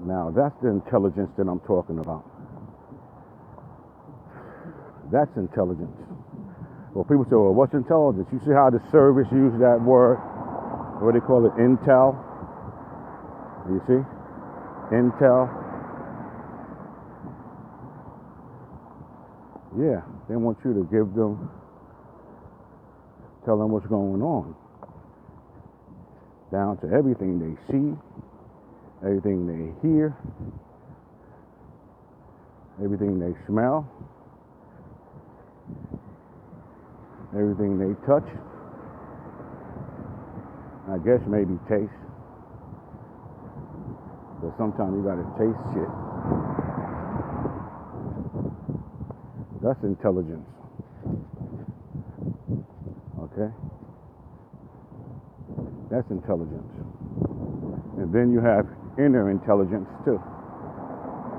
Now, that's the intelligence that I'm talking about. That's intelligence. Well, people say, well, what's intelligence? You see how the service uses that word? What do they call it? Intel. You see? Intel. Yeah, they want you to tell them what's going on. Down to everything they see, everything they hear, everything they smell, everything they touch. I guess maybe taste. But sometimes you gotta taste shit. That's intelligence. Okay? That's intelligence. And then you have inner intelligence too.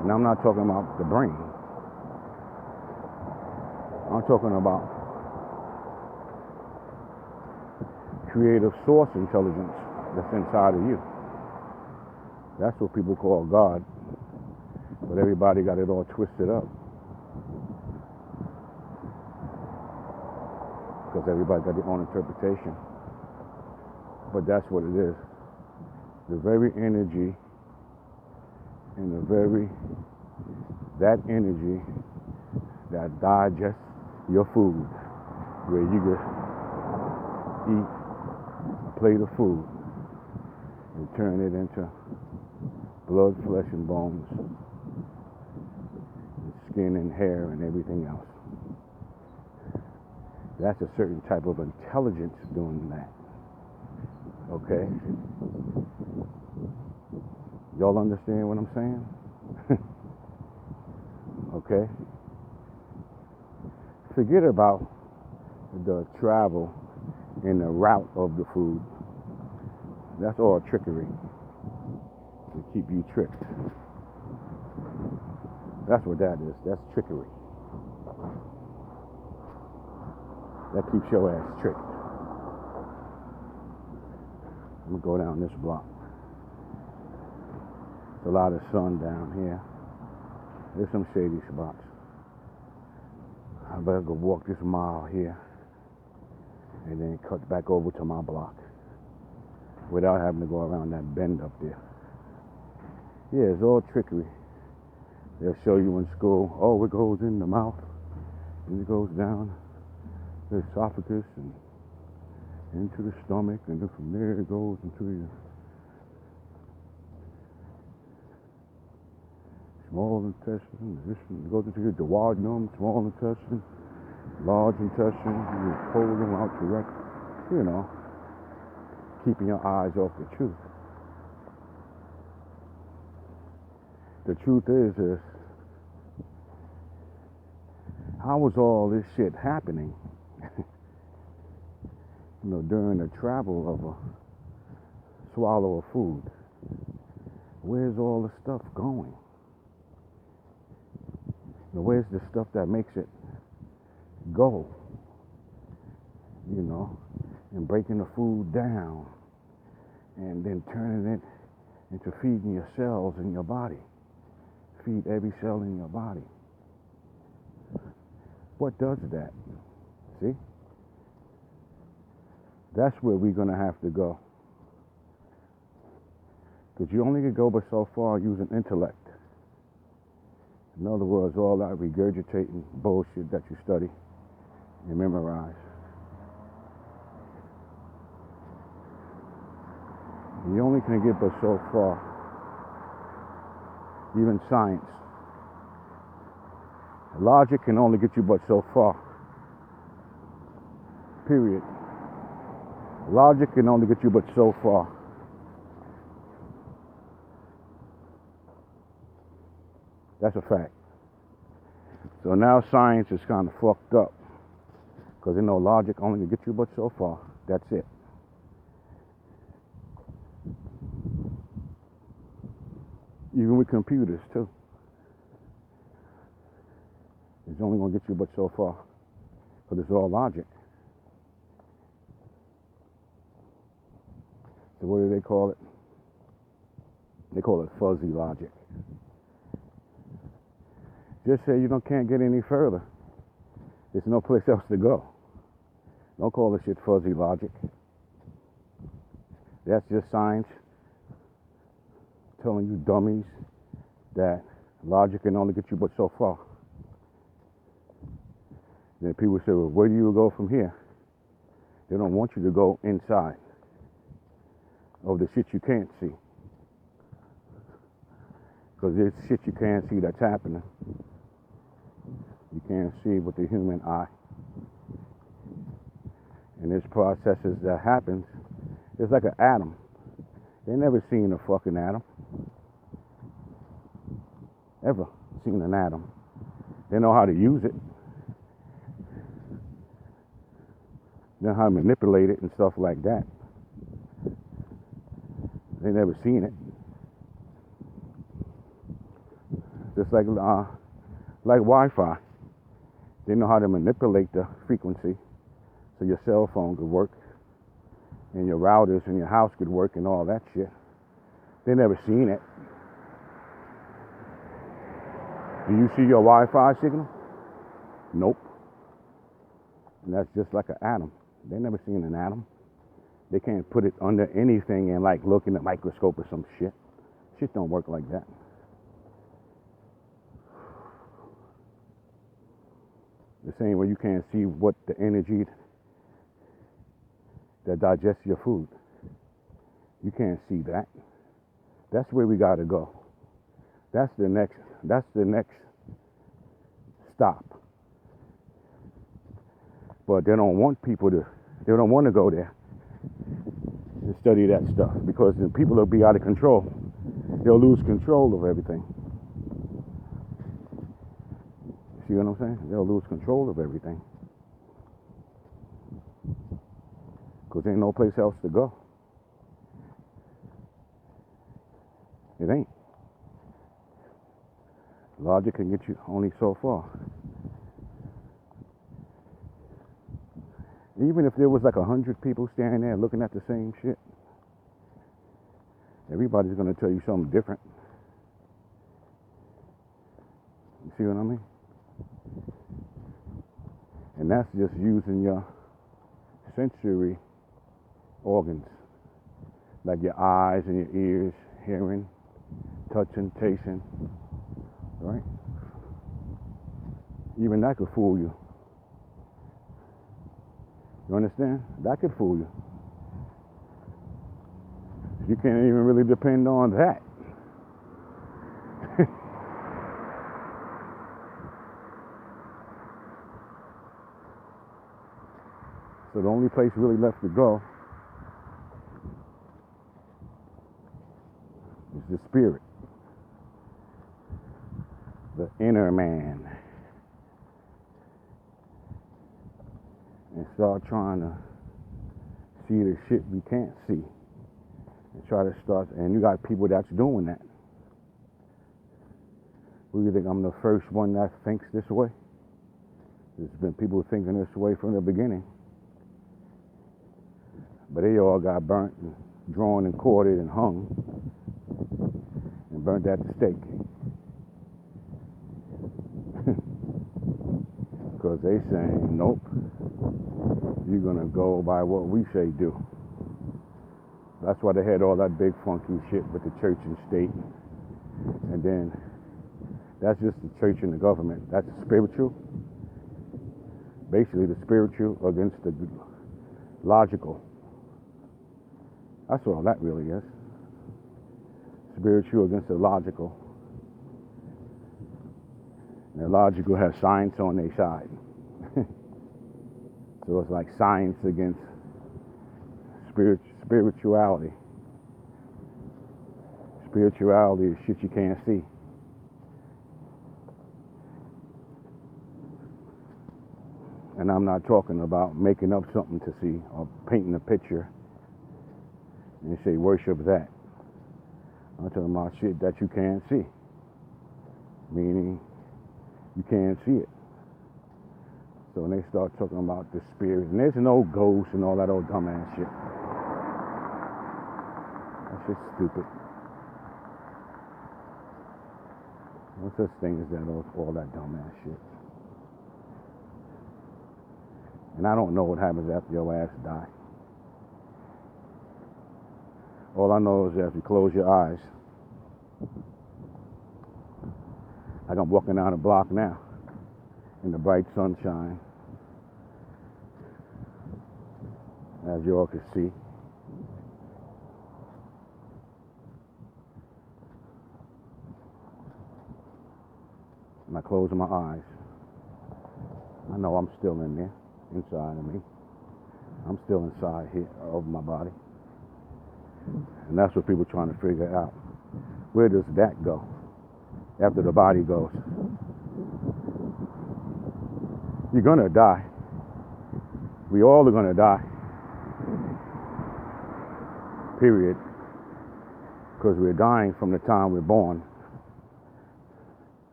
And I'm not talking about the brain. I'm talking about creative source intelligence that's inside of you. That's what people call God. But everybody got it all twisted up. Because everybody got their own interpretation. But that's what it is. The very energy and that energy that digests your food, where you can eat a plate of food and turn it into blood, flesh, and bones, and skin and hair and everything else. That's a certain type of intelligence doing that. Okay? Y'all understand what I'm saying? Okay? Forget about the travel and the route of the food. That's all trickery to keep you tricked. That's what that is. That's trickery. That keeps your ass tricked. I'm gonna go down this block. There's a lot of sun down here. There's some shady spots. I better go walk this mile here and then cut back over to my block without having to go around that bend up there. Yeah, it's all trickery. They'll show you in school, oh, it goes in the mouth and it goes down the esophagus and into the stomach, and then from there it goes into your small intestine, it goes into your duodenum, small intestine, large intestine, you pull them out to rectum, you know, keeping your eyes off the truth. The truth is how was all this shit happening? You know, during the travel of a swallow of food. Where's all the stuff going? You know, where's the stuff that makes it go? You know, and breaking the food down and then turning it into feeding your cells in your body. Feed every cell in your body. What does that? See? That's where we're going to have to go. Because you only can go but so far using intellect. In other words, all that regurgitating bullshit that you study and memorize. You only can get but so far. Even science. Logic can only get you but so far. Period. Logic can only get you but so far. That's a fact. So now science is kind of fucked up. Because they know logic only can get you but so far. That's it. Even with computers too. It's only going to get you but so far. Because it's all logic. So what do they call it? They call it fuzzy logic. Just say you can't get any further. There's no place else to go. Don't call this shit fuzzy logic. That's just science telling you dummies that logic can only get you but so far. Then people say, well, where do you go from here? They don't want you to go inside of the shit you can't see. Because there's shit you can't see that's happening. You can't see with the human eye. And there's processes that happens. It's like an atom. They never seen a fucking atom. Ever seen an atom. They know how to use it. They know how to manipulate it and stuff like that. They never seen it. Just like Wi-Fi. They know how to manipulate the frequency so your cell phone could work and your routers in your house could work and all that shit. They never seen it. Do you see your Wi-Fi signal? Nope. And that's just like an atom. They never seen an atom. They can't put it under anything and like look in the microscope or some shit. Shit don't work like that. The same way you can't see what the energy that digests your food. You can't see that. That's where we gotta go. That's the next stop. But they don't want to go there and study that stuff because then people will be out of control. They'll lose control of everything. See what I'm saying? They'll lose control of everything. Because ain't no place else to go. It ain't. Logic can get you only so far. Even if there was like 100 people standing there looking at the same shit, everybody's going to tell you something different. You see what I mean? And that's just using your sensory organs, like your eyes and your ears, hearing, touching, tasting, right? Even that could fool you. You understand? That could fool you. You can't even really depend on that. So the only place really left to go is the spirit, the inner man, and start trying to see the shit we can't see, and try to start. And you got people that's doing that. Who do you think I'm the first one that thinks this way? There's been people thinking this way from the beginning. But they all got burnt and drawn and quartered and hung and burnt at the stake. Because they saying, nope, you're going to go by what we say do. That's why they had all that big funky shit with the church and state. And then that's just the church and the government. That's spiritual. Basically the spiritual against the logical. That's all that really is. Spiritual against the logical. And the logical has science on their side. So it's like science against spirituality. Spirituality is shit you can't see. And I'm not talking about making up something to see or painting a picture and say worship that. I'm talking about shit that you can't see. Meaning you can't see it. So when they start talking about the spirit, and there's no ghosts and all that old dumbass shit. That's just stupid. No such thing as that, all that dumbass shit. And I don't know what happens after your ass die. All I know is that if you close your eyes, like I'm walking down a block now in the bright sunshine, as you all can see. And I close my eyes, I know I'm still in there, inside of me. I'm still inside here of my body. And that's what people are trying to figure out. Where does that go after the body goes? You're gonna die. We all are gonna die. Period. Because we're dying from the time we're born.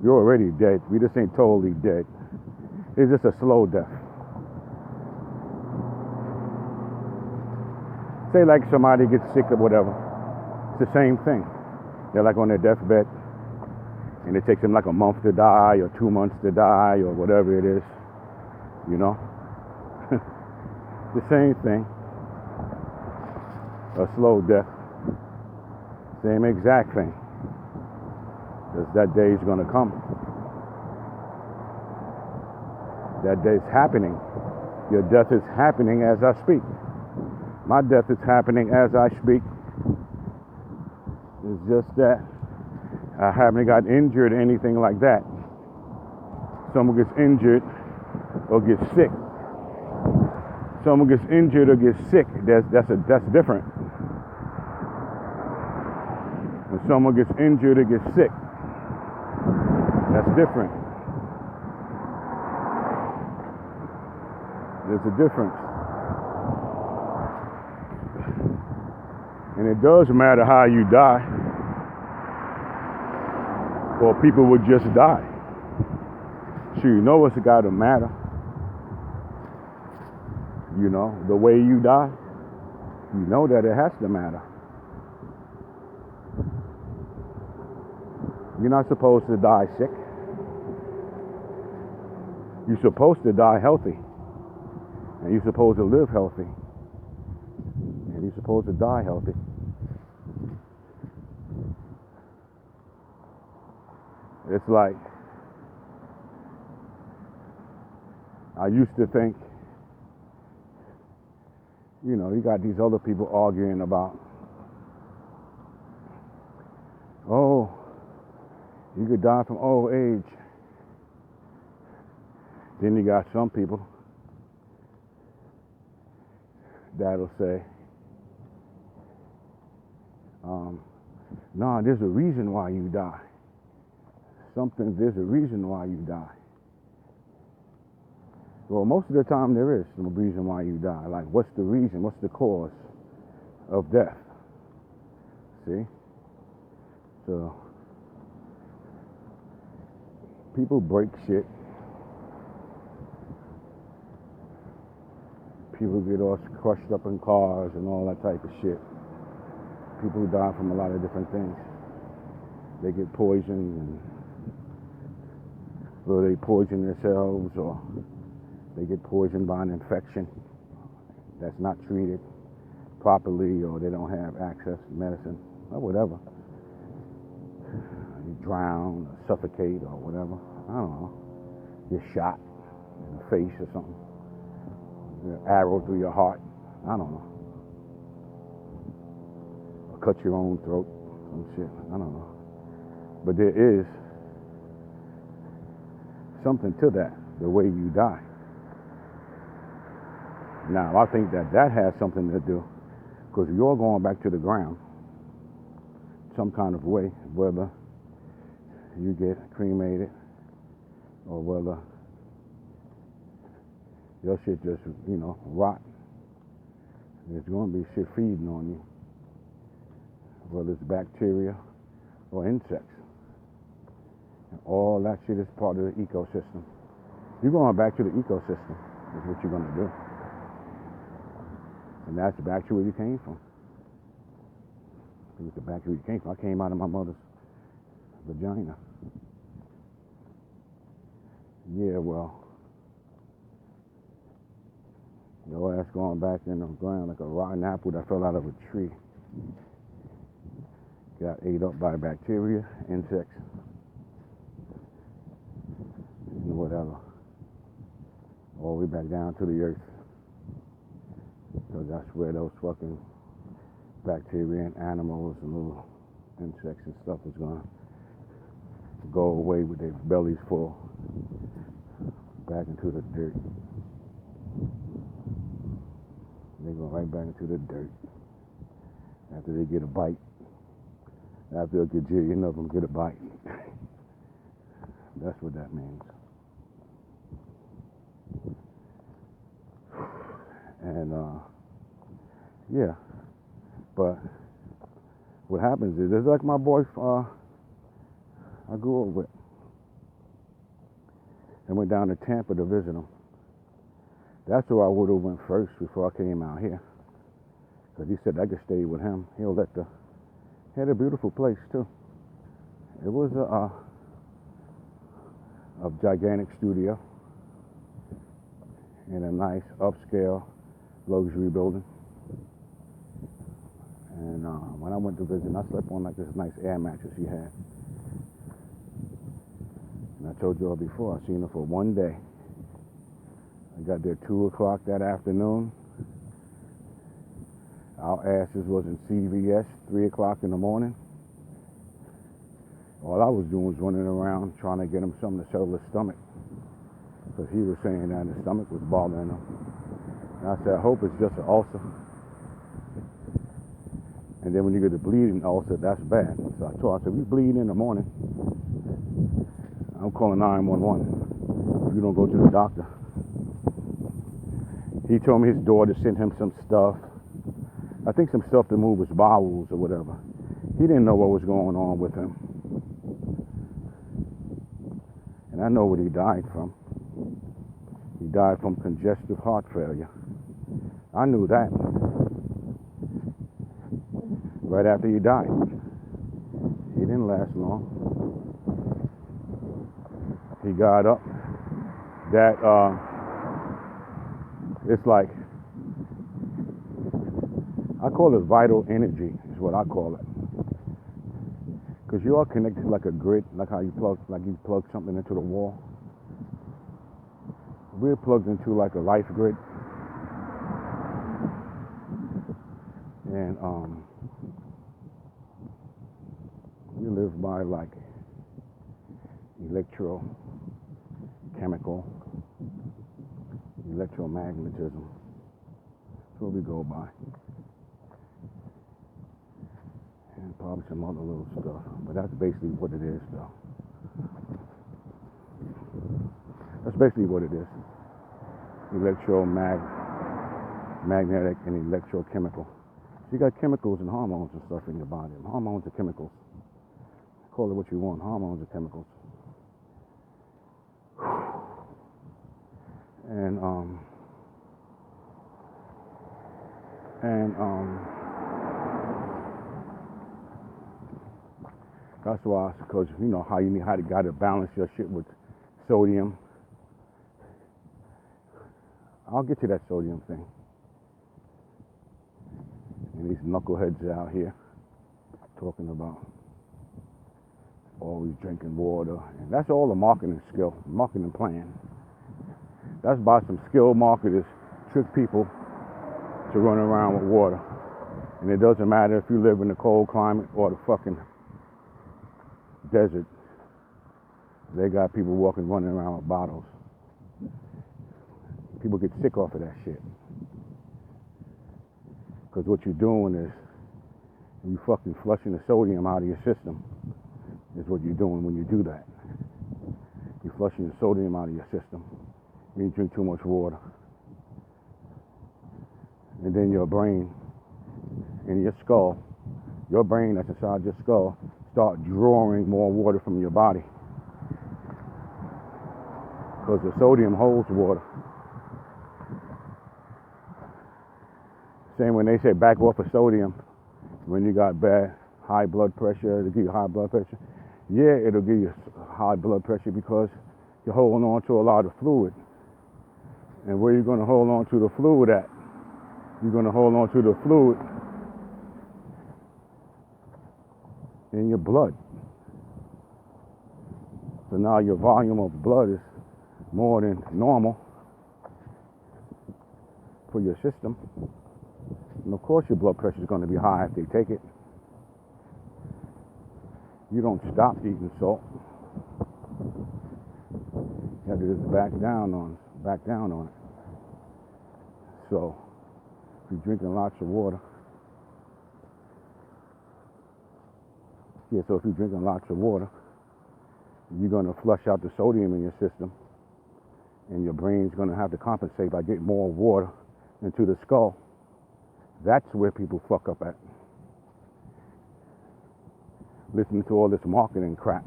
You're already dead. We just ain't totally dead. It's just a slow death. Say like somebody gets sick or whatever. It's the same thing. They're like on their deathbed, and it takes them like a month to die or 2 months to die or whatever it is, you know? The same thing. A slow death. Same exact thing. Because that day is going to come. That day is happening. Your death is happening as I speak. My death is happening as I speak. It's just that I haven't got injured or anything like that. Someone gets injured or gets sick. Someone gets injured or gets sick. That's different. When someone gets injured or gets sick, that's different. There's a difference. And it does matter how you die, or people would just die. So you know it's got to matter. You know, the way you die, you know that it has to matter. You're not supposed to die sick. You're supposed to die healthy. And you're supposed to live healthy. And you're supposed to die healthy. It's like, I used to think, you know, you got these other people arguing about, oh, you could die from old age. Then you got some people that'll say, no, there's a reason why you die. There's a reason why you die. Well, most of the time there is no reason why you die. Like, what's the reason? What's the cause of death? See? So, people break shit. People get all crushed up in cars and all that type of shit. People who die from a lot of different things. They get poisoned, and or they poison themselves, or they get poisoned by an infection that's not treated properly, or they don't have access to medicine, or whatever. You drown, or suffocate, or whatever. I don't know. You're shot in the face or something. An arrow through your heart. I don't know. Or cut your own throat. Some shit. I don't know. But there is something to that, the way you die. Now, I think that has something to do, because you're going back to the ground some kind of way, whether you get cremated or whether your shit just, rot. There's going to be shit feeding on you, whether it's bacteria or insects. And all that shit is part of the ecosystem. You're going back to the ecosystem is what you're going to do. And that's back to where you came from. I think it's the bacteria came from. I came out of my mother's vagina. Yeah, well, your ass going back in the ground like a rotten apple that fell out of a tree. Got ate up by bacteria, insects, and whatever. All the way back down to the earth. So that's where those fucking bacteria and animals and little insects and stuff is gonna go away with their bellies full back into the dirt. They go right back into the dirt after they get a bite. After a gajillion of them get a bite. That's what that means. And yeah, but what happens is, it's like my boy I grew up with. I went down to Tampa to visit him. That's where I would have went first before I came out here. Because he said I could stay with him. He had a beautiful place too. It was a gigantic studio in a nice upscale luxury building. And when I went to visit, I slept on like this nice air mattress he had. And I told you all before, I seen her for one day. I got there 2 o'clock that afternoon. Our asses was in CVS 3 o'clock in the morning. All I was doing was running around trying to get him something to settle his stomach. Because he was saying that his stomach was bothering him. And I said, I hope it's just an ulcer. And then when you get a bleeding ulcer, that's bad. So I told him, if you bleed in the morning, I'm calling 911 if you don't go to the doctor. He told me his daughter sent him some stuff. I think some stuff to move his bowels or whatever. He didn't know what was going on with him. And I know what he died from. He died from congestive heart failure. I knew that. Right after he died. He didn't last long. He got up. It's like, I call it vital energy, is what I call it. Because you are connected like a grid, like how you plug something into the wall. We're plugged into like a life grid. And we live by like electrochemical, electromagnetism. That's what we go by. And probably some other little stuff. But that's basically what it is, though. That's basically what it is. Electromagnetic and electrochemical. So you got chemicals and hormones and stuff in your body. Hormones are chemicals. Call it what you want. Hormones are chemicals. And that's why, because you know how you gotta balance your shit with sodium. I'll get to that sodium thing. And these knuckleheads out here talking about always drinking water. And that's all a marketing skill, marketing plan. That's by some skilled marketers trick people to run around with water. And it doesn't matter if you live in the cold climate or the fucking desert. They got people running around with bottles. People get sick off of that shit. Because what you're doing is you fucking flushing the sodium out of your system is what you're doing when you do that. You're flushing the sodium out of your system when you drink too much water. And then your brain and your skull, your brain that's inside your skull, start drawing more water from your body. Because the sodium holds water. Same when they say back off of sodium when you got bad high blood pressure. It'll give you high blood pressure. Yeah, it'll give you high blood pressure because you're holding on to a lot of fluid. And where you're going to hold on to the fluid at? You're going to hold on to the fluid in your blood. So now your volume of blood is more than normal for your system. And of course your blood pressure is going to be high if they take it. You don't stop eating salt. You have to just back down on it. So if you're drinking lots of water, so if you're drinking lots of water, you're going to flush out the sodium in your system, and your brain's going to have to compensate by getting more water into the skull. That's where people fuck up at. Listening to all this marketing crap,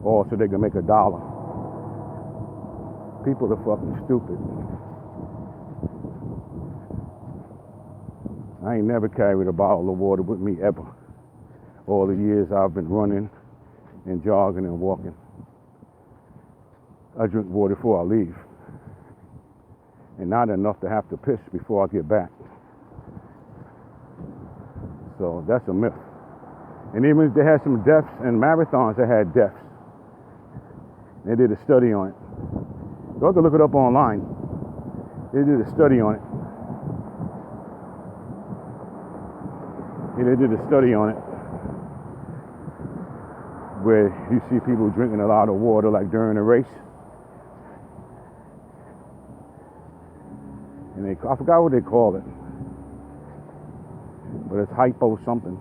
all so they can make $1. People are fucking stupid. I ain't never carried a bottle of water with me ever. All the years I've been running and jogging and walking. I drink water before I leave. And not enough to have to piss before I get back. So that's a myth. And even if they had some deaths and marathons that had deaths, they did a study on it. Y'all can look it up online. They did a study on it. They did a study on it where you see people drinking a lot of water like during a race. And I forgot what they call it. But it's hypo something.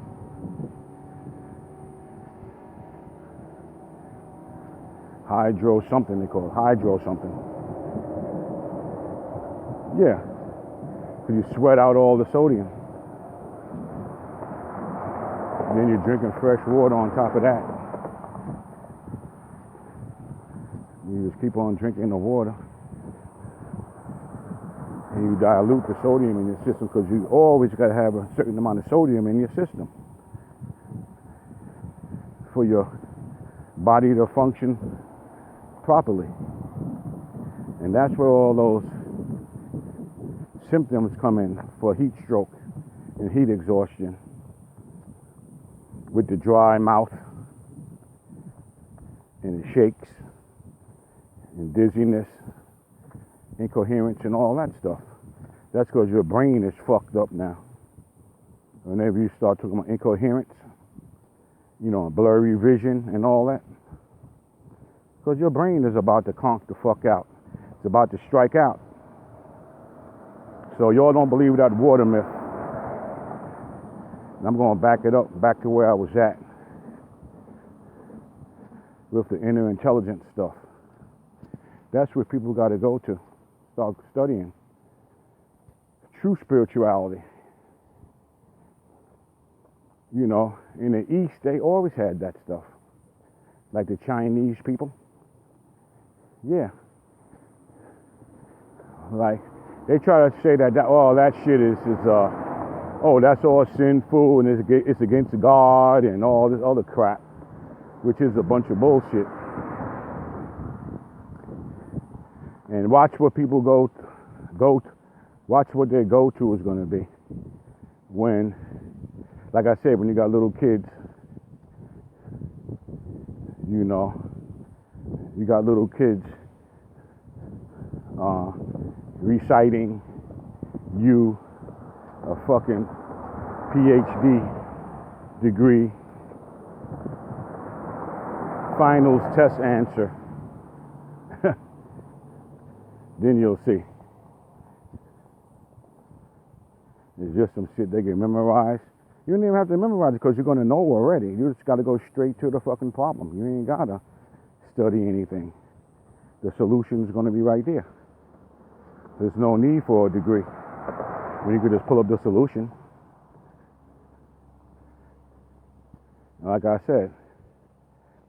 Hydro something they call it. Hydro something. Yeah. Because you sweat out all the sodium. And then you're drinking fresh water on top of that. You just keep on drinking the water. And you dilute the sodium in your system because you always got to have a certain amount of sodium in your system for your body to function properly. And that's where all those symptoms come in for heat stroke and heat exhaustion, with the dry mouth and the shakes and dizziness, incoherence and all that stuff. That's because your brain is fucked up now. Whenever you start talking about incoherence, blurry vision and all that, because your brain is about to conk the fuck out. It's about to strike out. So y'all don't believe that water myth. And I'm going to back it up, back to where I was at with the inner intelligence stuff. That's where people got to go to, start studying true spirituality. In the East, they always had that stuff. Like the Chinese people. Yeah. Like, they try to say that shit is that's all sinful and it's against God and all this other crap, which is a bunch of bullshit. And watch what people watch what their go-to is going to be. When, like I said, when you got little kids, you got little kids reciting you a fucking PhD degree finals test answer, then you'll see. It's just some shit they can memorize. You don't even have to memorize it because you're going to know already. You just got to go straight to the fucking problem. You ain't got to study anything. The solution's going to be right there. There's no need for a degree when you could just pull up the solution. Like I said,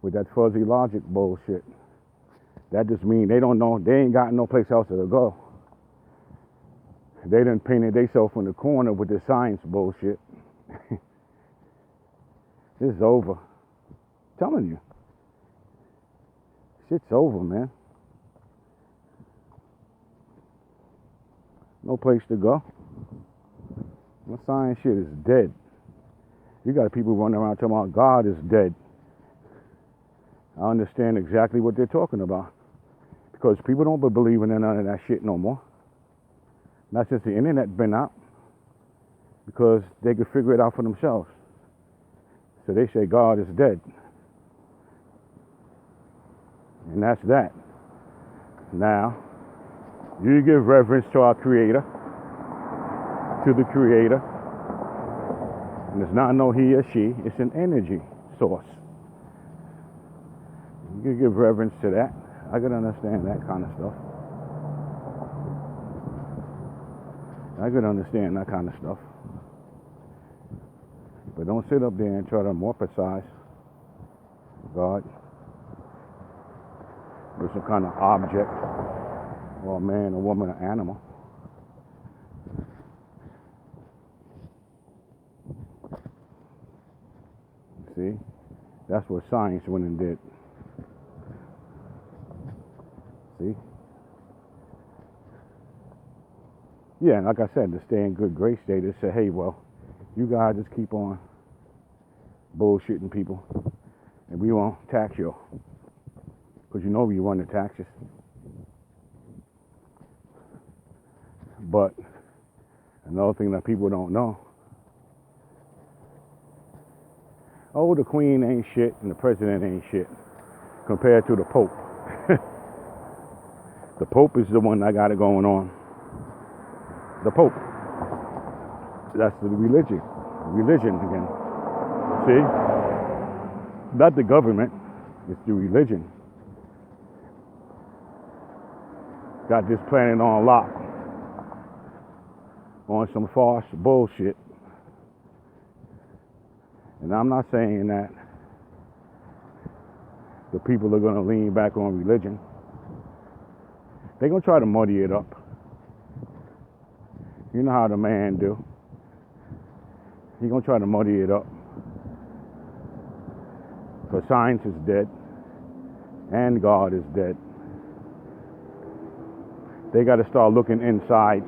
with that fuzzy logic bullshit, that just means they don't know, they ain't got no place else to go. They done painted themselves in the corner with this science bullshit. It's over. I'm telling you. Shit's over, man. No place to go. The science shit is dead. You got people running around talking about God is dead. I understand exactly what they're talking about. Because people don't believe in none of that shit no more. Not since the internet been out. Because they could figure it out for themselves. So they say God is dead. And that's that. Now, you give reverence to our Creator, to the Creator. And it's not no he or she, it's an energy source. You can give reverence to that. I can understand that kind of stuff. I can understand that kind of stuff. But don't sit up there and try to amorphize God with some kind of object, or a man, a woman, an animal. See? That's what science went and did. See? Yeah, and like I said, to stay in good grace, they just say, hey, well, you guys just keep on bullshitting people, and we won't tax you. Because you know we run the taxes. But another thing that people don't know, oh, the Queen ain't shit and the President ain't shit compared to the Pope. The Pope is the one that got it going on. The Pope. That's the religion. Religion again. See? Not the government. It's the religion. Got this planet on lock. On some false bullshit. And I'm not saying that the people are going to lean back on religion. They're going to try to muddy it up. You know how the man do. He's going to try to muddy it up. Because science is dead. And God is dead. They got to start looking inside.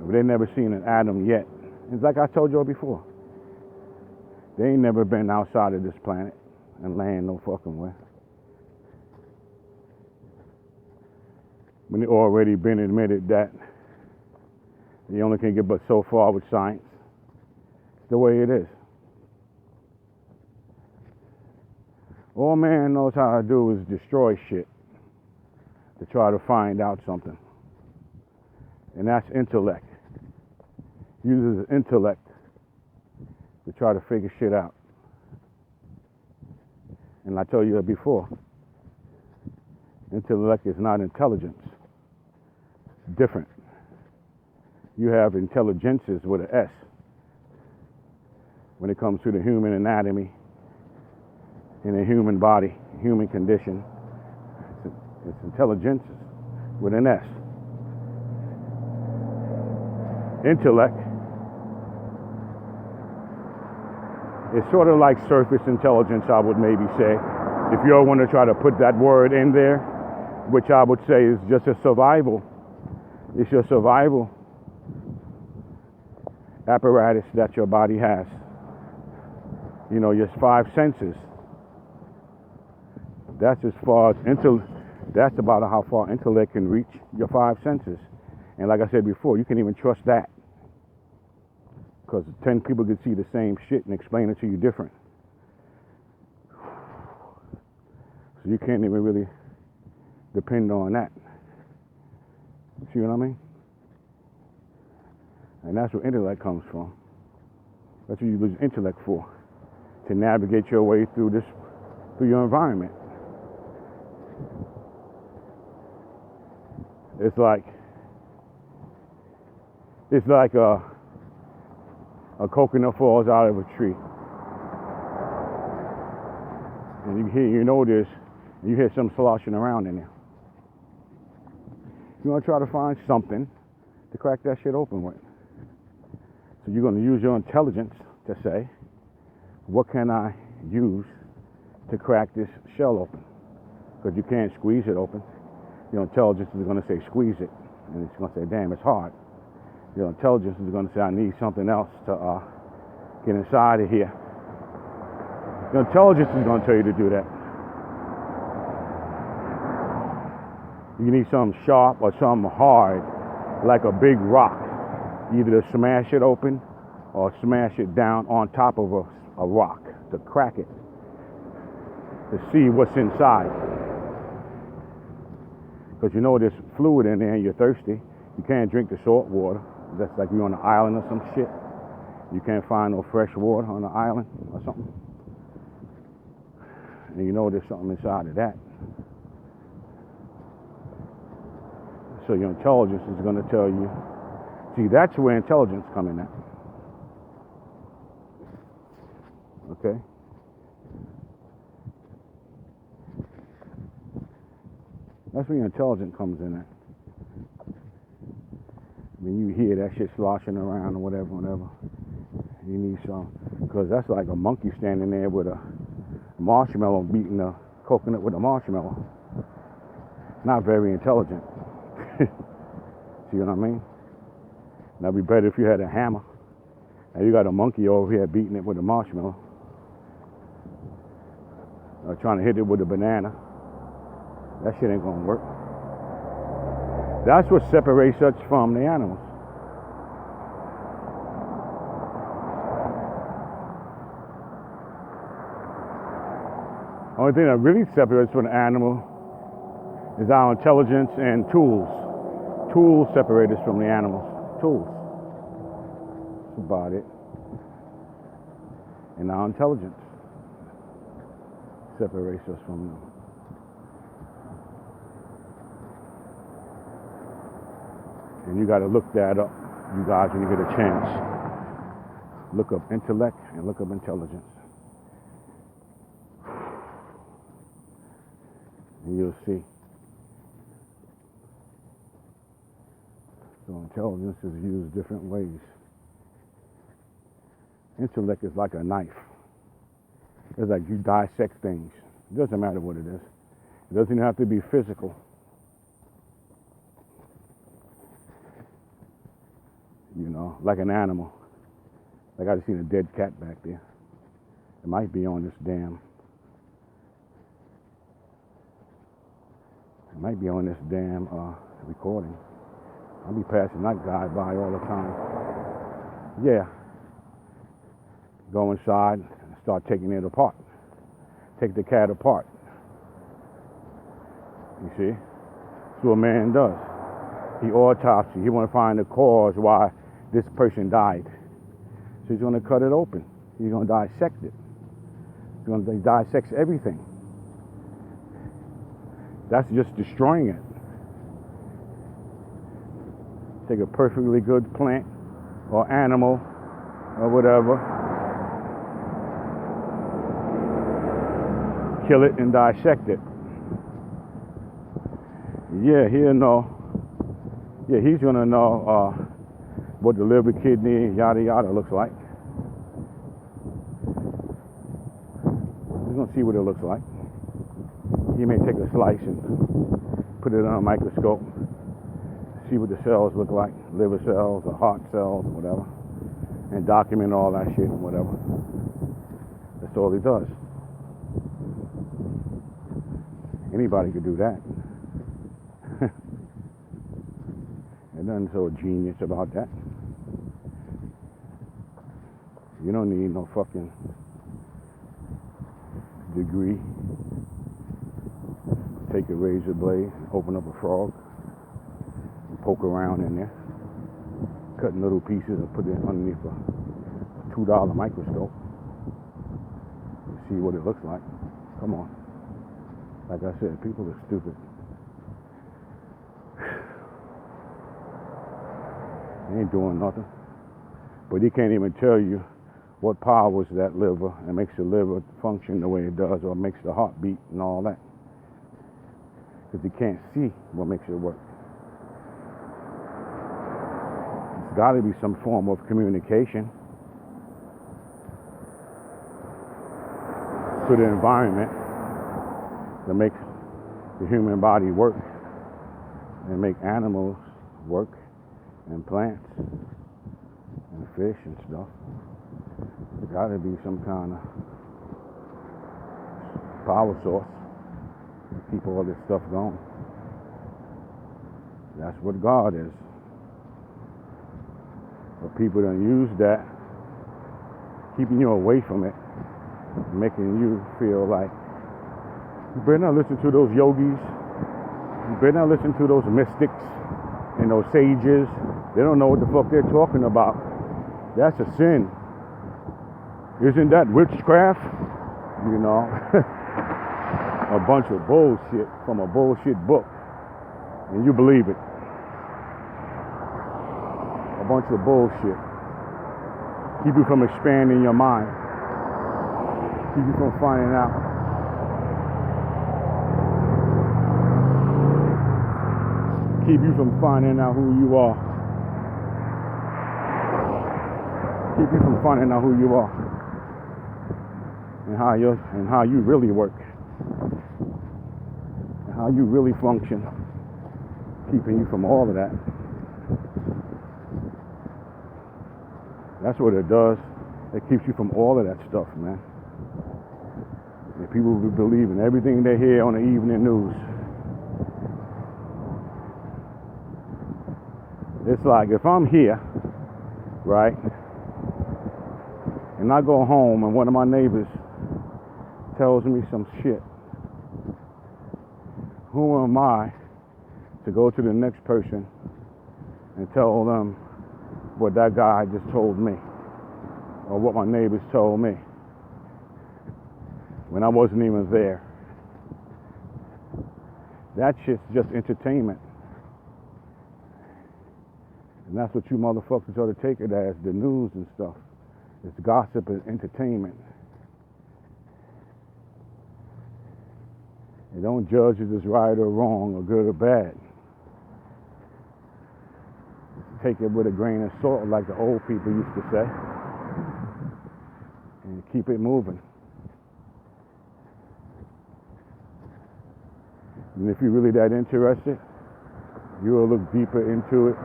But they never seen an atom yet. It's like I told y'all before. They ain't never been outside of this planet and land no fucking way. When it already been admitted that you only can get but so far with science. It's the way it is. All man knows how to do is destroy shit to try to find out something. And that's intellect. Uses intellect to try to figure shit out. And I told you that before. Intellect is not intelligence. It's different. You have intelligences with an S. When it comes to the human anatomy, in a human body, human condition, it's intelligences with an S. Intellect is sort of like surface intelligence, I would maybe say. If you all want to try to put that word in there, which I would say is just a survival. It's your survival apparatus that your body has. You know, your 5 senses. That's as far as that's about how far intellect can reach your 5 senses. And like I said before, you can't even trust that. Because 10 people could see the same shit and explain it to you different. So you can't even really depend on that. See what I mean? And that's where intellect comes from. That's what you use intellect for. To navigate your way through your environment. It's like a coconut falls out of a tree. And you know this, you hear some sloshing around in there. You want to try to find something to crack that shit open with. So you're going to use your intelligence to say, what can I use to crack this shell open? Because you can't squeeze it open. Your intelligence is going to say, squeeze it. And it's going to say, damn, it's hard. Your intelligence is going to say, I need something else to get inside of here. Your intelligence is going to tell you to do that. You need something sharp or something hard, like a big rock, either to smash it open or smash it down on top of a rock, to crack it, to see what's inside. Because you know there's fluid in there and you're thirsty. You can't drink the salt water. That's like you're on an island or some shit. You can't find no fresh water on the island or something. And you know there's something inside of that. So your intelligence is going to tell you. See, that's where intelligence comes in at. Okay? That's where your intelligence comes in at. When you hear that shit sloshing around or whatever, you need some. Because that's like a monkey standing there with a marshmallow beating a coconut with a marshmallow. Not very intelligent. See what I mean? That'd be better if you had a hammer. Now you got a monkey over here beating it with a marshmallow. Or trying to hit it with a banana. That shit ain't gonna work. That's what separates us from the animals. Only thing that really separates us from the animal is our intelligence and tools. Tools separate us from the animals. Tools. That's about it. And our intelligence separates us from them. And you got to look that up, you guys, when you get a chance. Look up intellect and look up intelligence. And you'll see. So intelligence is used different ways. Intellect is like a knife. It's like you dissect things. It doesn't matter what it is. It doesn't even have to be physical. You know, like an animal. Like I just seen a dead cat back there. It might be on this damn. It might be on this damn recording. I'll be passing that guy by all the time. Yeah. Go inside and start taking it apart. Take the cat apart. You see? That's what a man does. He autopsy. He want to find the cause why this person died. So he's going to cut it open. He's going to dissect it. He's going to dissect everything. That's just destroying it. Take a perfectly good plant or animal or whatever, kill it and dissect it. Yeah, he'll know. Yeah, he's gonna know what the liver, kidney, yada yada looks like. He's gonna see what it looks like. He may take a slice and put it on a microscope, see what the cells look like, liver cells or heart cells or whatever, and document all that shit and whatever. That's all he does. Anybody could do that. There's nothing so genius about that. You don't need no fucking degree. Take a razor blade, open up a frog, and poke around in there, cutting little pieces and put it underneath a $2 microscope. See what it looks like. Come on. Like I said, people are stupid. They ain't doing nothing. But he can't even tell you what powers that liver and makes the liver function the way it does, or makes the heart beat and all that. Because he can't see what makes it work. got to be some form of communication to the environment to make the human body work and make animals work and plants and fish and stuff. There's got to be some kind of power source to keep all this stuff going. That's what God is. But people don't use that, keeping you away from it, making you feel like you better not listen to those yogis, you better not listen to those mystics and those sages. They don't know what the fuck they're talking about. That's a sin. Isn't that witchcraft? You know, a bunch of bullshit from a bullshit book, and you believe it. A bunch of bullshit. Keep you from expanding your mind. Keep you from finding out. Keep you from finding out who you are. Keep you from finding out who you are. And how you really work. And how you really function. Keeping you from all of that. That's what it does. It keeps you from all of that stuff, man. And people will believe in everything they hear on the evening news. It's like if I'm here, right, and I go home and one of my neighbors tells me some shit, who am I to go to the next person and tell them what that guy just told me or what my neighbors told me when I wasn't even there? That shit's just entertainment. And that's what you motherfuckers ought to take it as, the news and stuff. It's gossip and entertainment. You don't judge if it's right or wrong or good or bad. Take it with a grain of salt, like the old people used to say, and keep it moving. And if you're really that interested, you will look deeper into it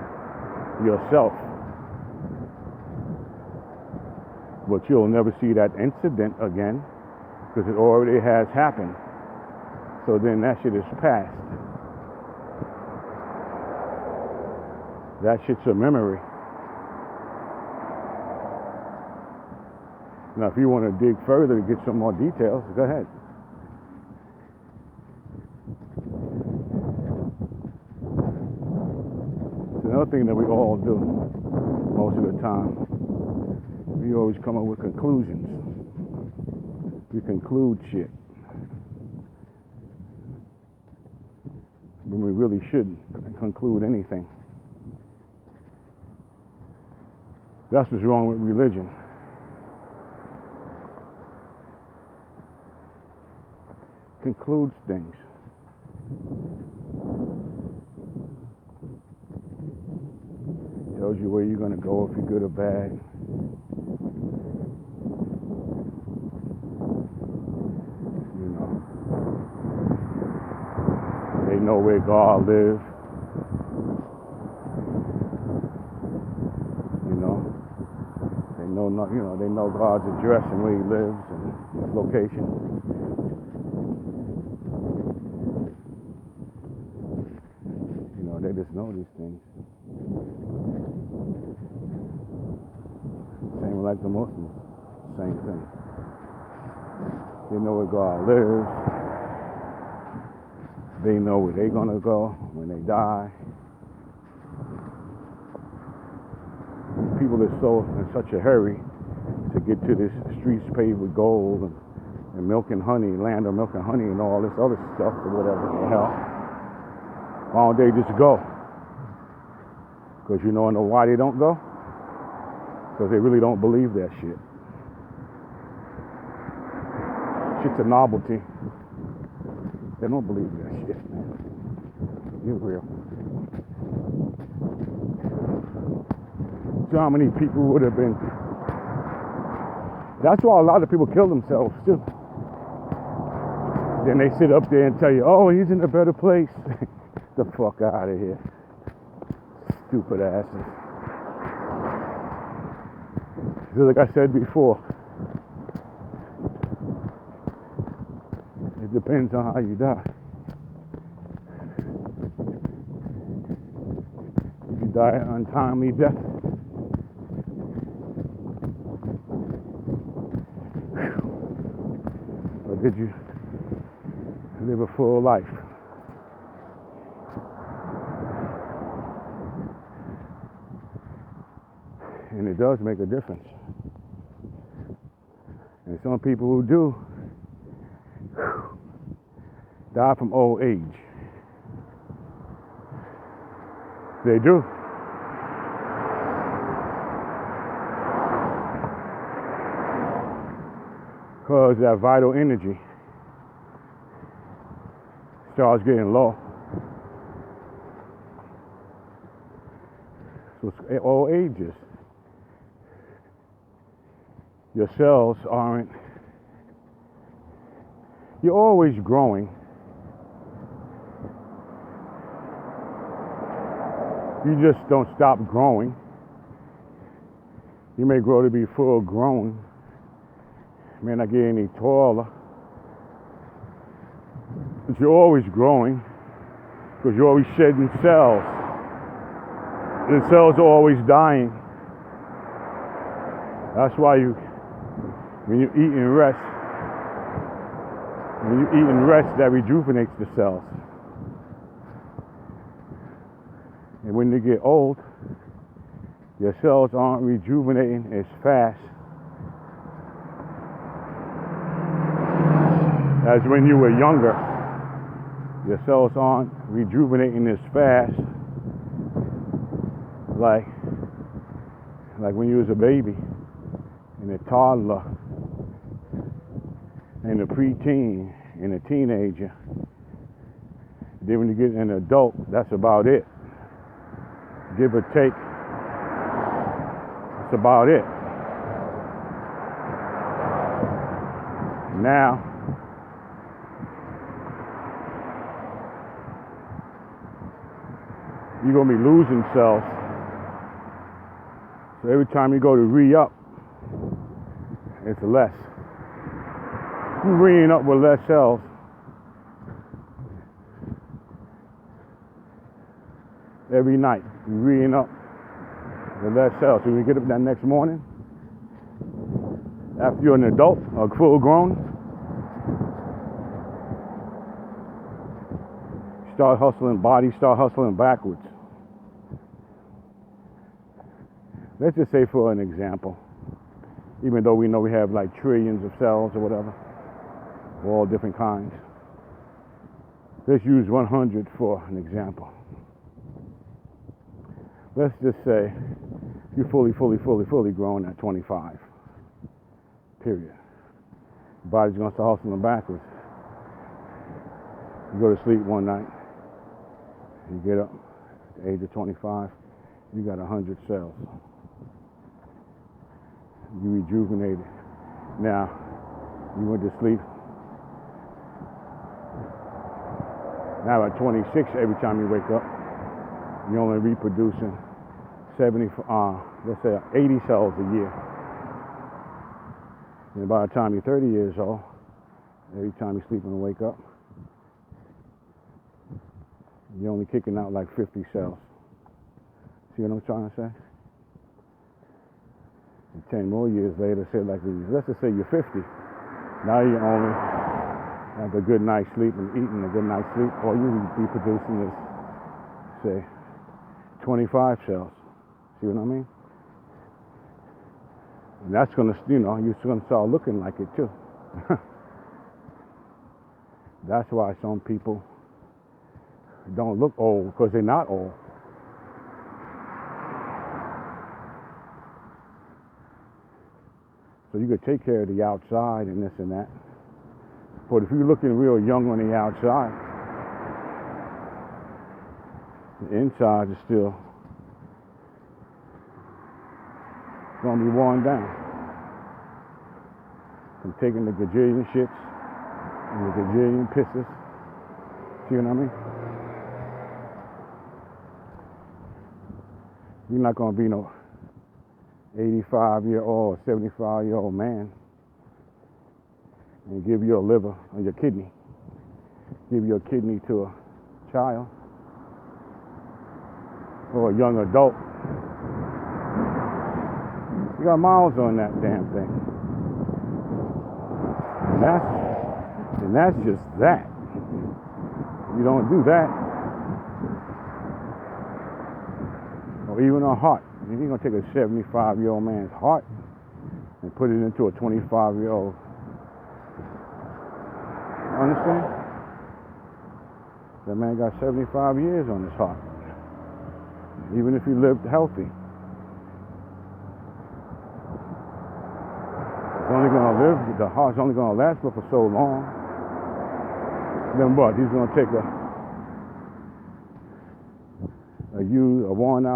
yourself. But you'll never see that incident again because it already has happened. So then that shit is past. That shit's a memory. Now, if you want to dig further to get some more details, go ahead. It's another thing that we all do most of the time. We always come up with conclusions. We conclude shit when we really shouldn't conclude anything. That's what's wrong with religion. Concludes things. Tells you where you're going to go, if you're good or bad. You know. They know where God lives. They know God's address and where He lives and His location. They just know these things. Same like the Muslims, same thing. They know where God lives. They know where they're gonna go when they die. People are so in such a hurry to get to this streets paved with gold and milk and honey, land of milk and honey and all this other stuff or whatever the hell. Why don't they just go? Because you know why they don't go? Because they really don't believe that shit. Shit's a novelty. They don't believe that shit, man. You're real. So how many people would have been? That's why a lot of people kill themselves too. Then they sit up there and tell you, oh, he's in a better place. The fuck out of here. Stupid asses. So like I said before, it depends on how you die. If you die an untimely death, or did you live a full life? And it does make a difference. And some people who do die from old age. They do. Because that vital energy starts getting low. So it's all ages. Your cells aren't, you're always growing. You just don't stop growing. You may grow to be full grown. You may not get any taller. But you're always growing because you're always shedding cells. And the cells are always dying. That's why when you eat and rest, that rejuvenates the cells. And when you get old, your cells aren't rejuvenating as fast as when you were younger. Your cells aren't rejuvenating as fast like when you was a baby and a toddler and a preteen and a teenager. Then when you get an adult, that's about it. Give or take, that's about it. Now, you're going to be losing cells. So every time you go to re-up, it's less. You're re-ing up with less cells. Every night, you're re-ing up with less cells. So when you get up that next morning, after you're an adult or full grown, body start hustling backwards. Let's just say for an example, even though we know we have like trillions of cells or whatever, of all different kinds. Let's use 100 for an example. Let's just say you're fully grown at 25, period. Your body's gonna start hustling backwards. You go to sleep one night, you get up at the age of 25, you got 100 cells. You rejuvenated. Now, you went to sleep. Now at 26, every time you wake up, you're only reproducing 80 cells a year. And by the time you're 30 years old, every time you sleep and wake up, you're only kicking out like 50 cells. See what I'm trying to say? And 10 more years later, say like these, let's just say you're 50. Now you only have a good night's sleep and eating a good night's sleep. All you be producing is, say, 25 cells. See what I mean? And that's gonna, you're gonna start looking like it too. That's why some people don't look old, because they're not old. So you could take care of the outside and this and that. But if you're looking real young on the outside, the inside is still It's gonna be worn down from taking the gajillion shits and the gajillion pisses. See what I mean? You're not gonna be no 85-year-old or 75-year-old man and give your liver or your kidney, give your kidney to a child or a young adult. You got miles on that damn thing. And that's just that. You don't do that. Or even a heart. You're gonna take a 75-year-old man's heart and put it into a 25-year-old. Understand? That man got 75 years on his heart. Even if he lived healthy. It's only gonna live, the heart's only gonna last for so long. Then what? He's gonna take a worn out